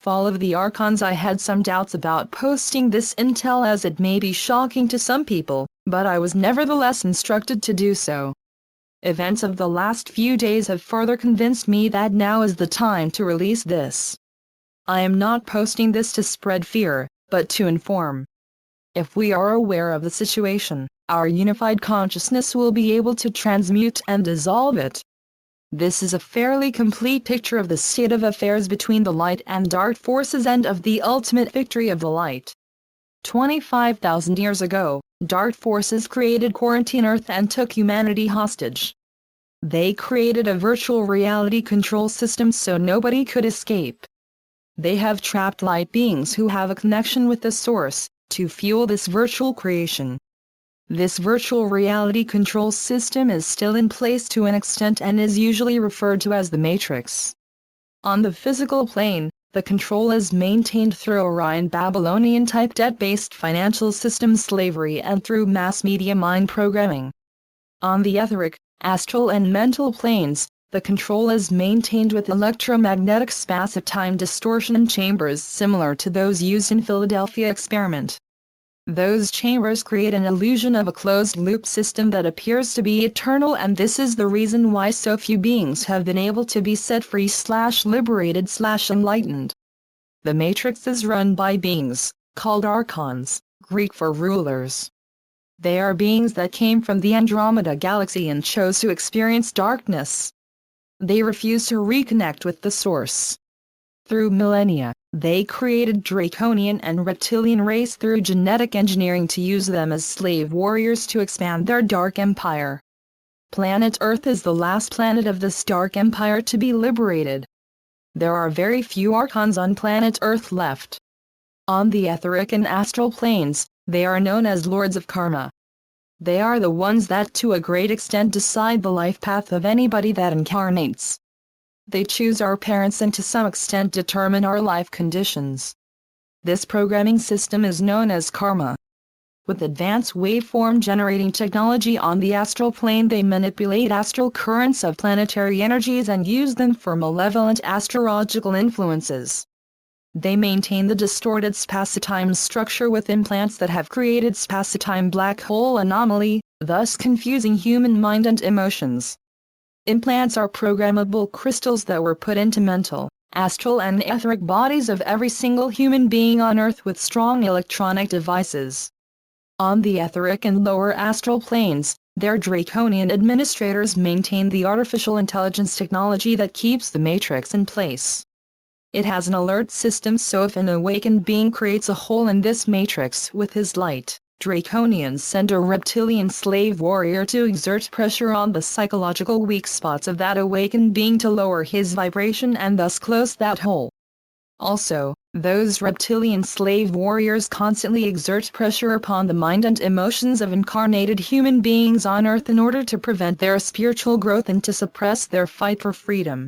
fall of the Archons, I had some doubts about posting this intel as it may be shocking to some people, but I was nevertheless instructed to do so. Events of the last few days have further convinced me that now is the time to release this. I am not posting this to spread fear, but to inform. If we are aware of the situation, our unified consciousness will be able to transmute and dissolve it. This is a fairly complete picture of the state of affairs between the light and dark forces and of the ultimate victory of the light. 25,000 years ago, dark forces created Quarantine Earth and took humanity hostage. They created a virtual reality control system so nobody could escape. They have trapped light beings who have a connection with the source, to fuel this virtual creation. This virtual reality control system is still in place to an extent and is usually referred to as the Matrix. On the physical plane, the control is maintained through Orion Babylonian-type debt-based financial system slavery and through mass media mind programming. On the etheric, astral and mental planes, the control is maintained with electromagnetic space-time distortion chambers similar to those used in Philadelphia experiment. Those chambers create an illusion of a closed-loop system that appears to be eternal, and this is the reason why so few beings have been able to be set free/liberated/enlightened. The Matrix is run by beings, called Archons, Greek for rulers. They are beings that came from the Andromeda Galaxy and chose to experience darkness. They refuse to reconnect with the source. Through millennia, they created Draconian and Reptilian race through genetic engineering to use them as slave warriors to expand their dark empire. Planet Earth is the last planet of this dark empire to be liberated. There are very few Archons on planet Earth left. On the etheric and astral planes, they are known as Lords of Karma. They are the ones that to a great extent decide the life path of anybody that incarnates. They choose our parents and to some extent determine our life conditions. This programming system is known as karma. With advanced waveform generating technology on the astral plane, they manipulate astral currents of planetary energies and use them for malevolent astrological influences. They maintain the distorted space-time structure with implants that have created space-time black hole anomaly, thus confusing human mind and emotions. Implants are programmable crystals that were put into mental, astral and etheric bodies of every single human being on Earth with strong electronic devices. On the etheric and lower astral planes, their draconian administrators maintain the artificial intelligence technology that keeps the Matrix in place. It has an alert system, so if an awakened being creates a hole in this Matrix with his light, Draconians send a reptilian slave warrior to exert pressure on the psychological weak spots of that awakened being to lower his vibration and thus close that hole. Also, those reptilian slave warriors constantly exert pressure upon the mind and emotions of incarnated human beings on Earth in order to prevent their spiritual growth and to suppress their fight for freedom.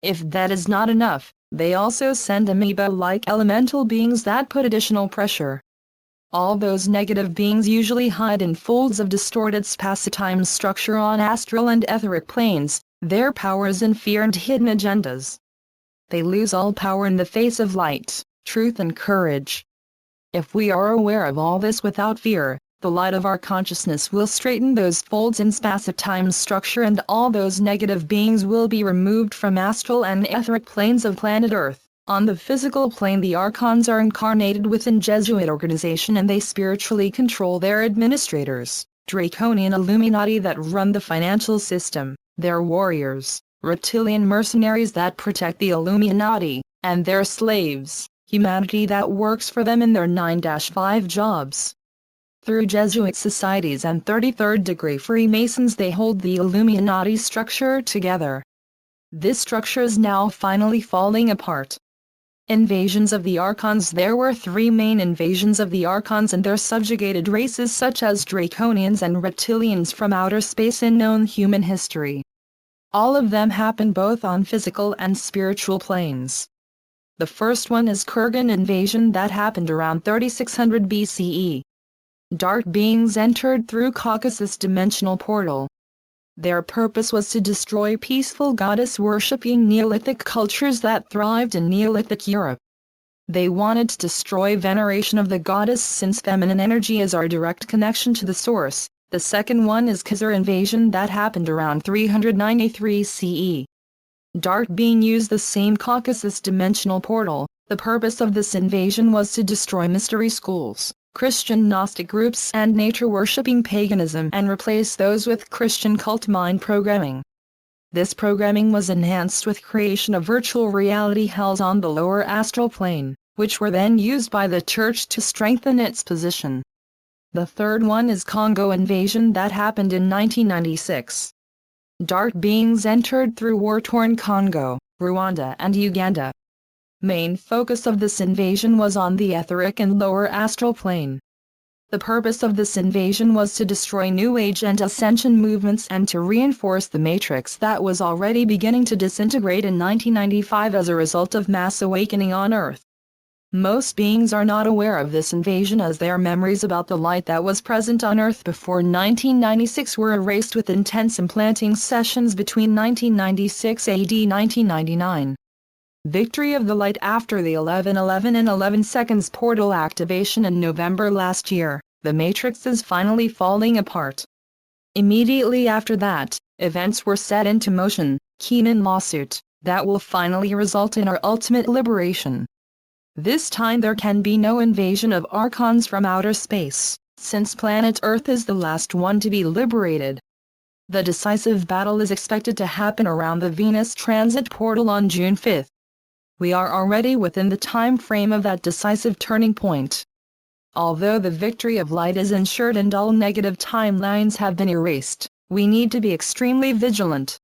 If that is not enough, they also send amoeba-like elemental beings that put additional pressure. All those negative beings usually hide in folds of distorted space-time structure on astral and etheric planes, their powers in fear and hidden agendas. They lose all power in the face of light, truth and courage. If we are aware of all this without fear, the light of our consciousness will straighten those folds in space-time structure and all those negative beings will be removed from astral and etheric planes of planet Earth. On the physical plane, the Archons are incarnated within Jesuit organization and they spiritually control their administrators, Draconian Illuminati that run the financial system, their warriors, reptilian mercenaries that protect the Illuminati, and their slaves, humanity that works for them in their 9-5 jobs. Through Jesuit societies and 33rd degree Freemasons they hold the Illuminati structure together. This structure is now finally falling apart. Invasions of the Archons. There were 3 main invasions of the Archons and their subjugated races such as Draconians and Reptilians from outer space in known human history. All of them happened both on physical and spiritual planes. The first one is Kurgan Invasion that happened around 3600 BCE. Dark beings entered through Caucasus dimensional portal. Their purpose was to destroy peaceful goddess-worshipping Neolithic cultures that thrived in Neolithic Europe. They wanted to destroy veneration of the goddess since feminine energy is our direct connection to the source. The second one is Khazar invasion that happened around 393 CE. Dark being used the same Caucasus dimensional portal. The purpose of this invasion was to destroy mystery schools, Christian Gnostic groups and nature-worshipping paganism and replace those with Christian cult mind programming. This programming was enhanced with creation of virtual reality hells on the lower astral plane, which were then used by the church to strengthen its position. The third one is Congo Invasion that happened in 1996. Dark beings entered through war-torn Congo, Rwanda and Uganda. Main focus of this invasion was on the etheric and lower astral plane. The purpose of this invasion was to destroy New Age and Ascension movements and to reinforce the matrix that was already beginning to disintegrate in 1995 as a result of mass awakening on Earth. Most beings are not aware of this invasion as their memories about the light that was present on Earth before 1996 were erased with intense implanting sessions between 1996 AD 1999. Victory of the light after the 11:11 and 11 seconds portal activation in November last year, the matrix is finally falling apart. Immediately after that, events were set into motion, Kenan lawsuit, that will finally result in our ultimate liberation. This time there can be no invasion of Archons from outer space, since planet Earth is the last one to be liberated. The decisive battle is expected to happen around the Venus transit portal on June 5. We are already within the time frame of that decisive turning point. Although the victory of light is ensured and all negative timelines have been erased, we need to be extremely vigilant.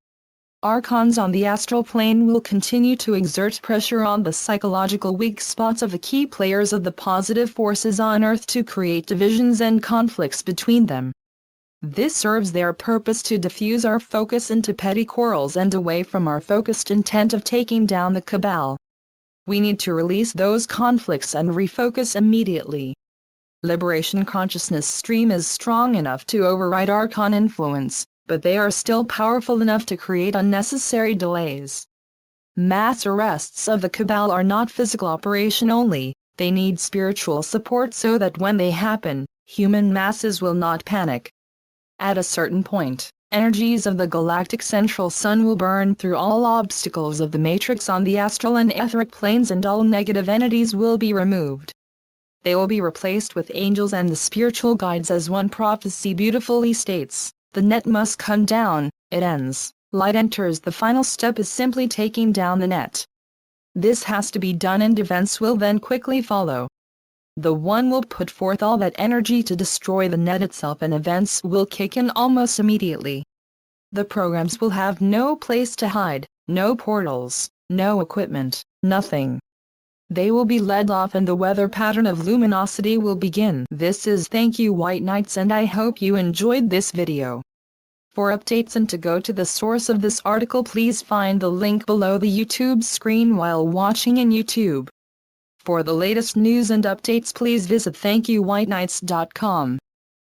Archons on the astral plane will continue to exert pressure on the psychological weak spots of the key players of the positive forces on Earth to create divisions and conflicts between them. This serves their purpose to diffuse our focus into petty quarrels and away from our focused intent of taking down the cabal. We need to release those conflicts and refocus immediately. Liberation consciousness stream is strong enough to override Archon influence, but they are still powerful enough to create unnecessary delays. Mass arrests of the cabal are not physical operation only, they need spiritual support so that when they happen, human masses will not panic. At a certain point, energies of the galactic central sun will burn through all obstacles of the matrix on the astral and etheric planes and all negative entities will be removed. They will be replaced with angels and the spiritual guides as one prophecy beautifully states, the net must come down, it ends, light enters. The final step is simply taking down the net. This has to be done and events will then quickly follow. The one will put forth all that energy to destroy the net itself and events will kick in almost immediately. The programs will have no place to hide, no portals, no equipment, nothing. They will be led off and the weather pattern of luminosity will begin. This is Thank You White Knights and I hope you enjoyed this video. For updates and to go to the source of this article please find the link below the YouTube screen while watching in YouTube. For the latest news and updates please visit thankyouwhiteknights.com.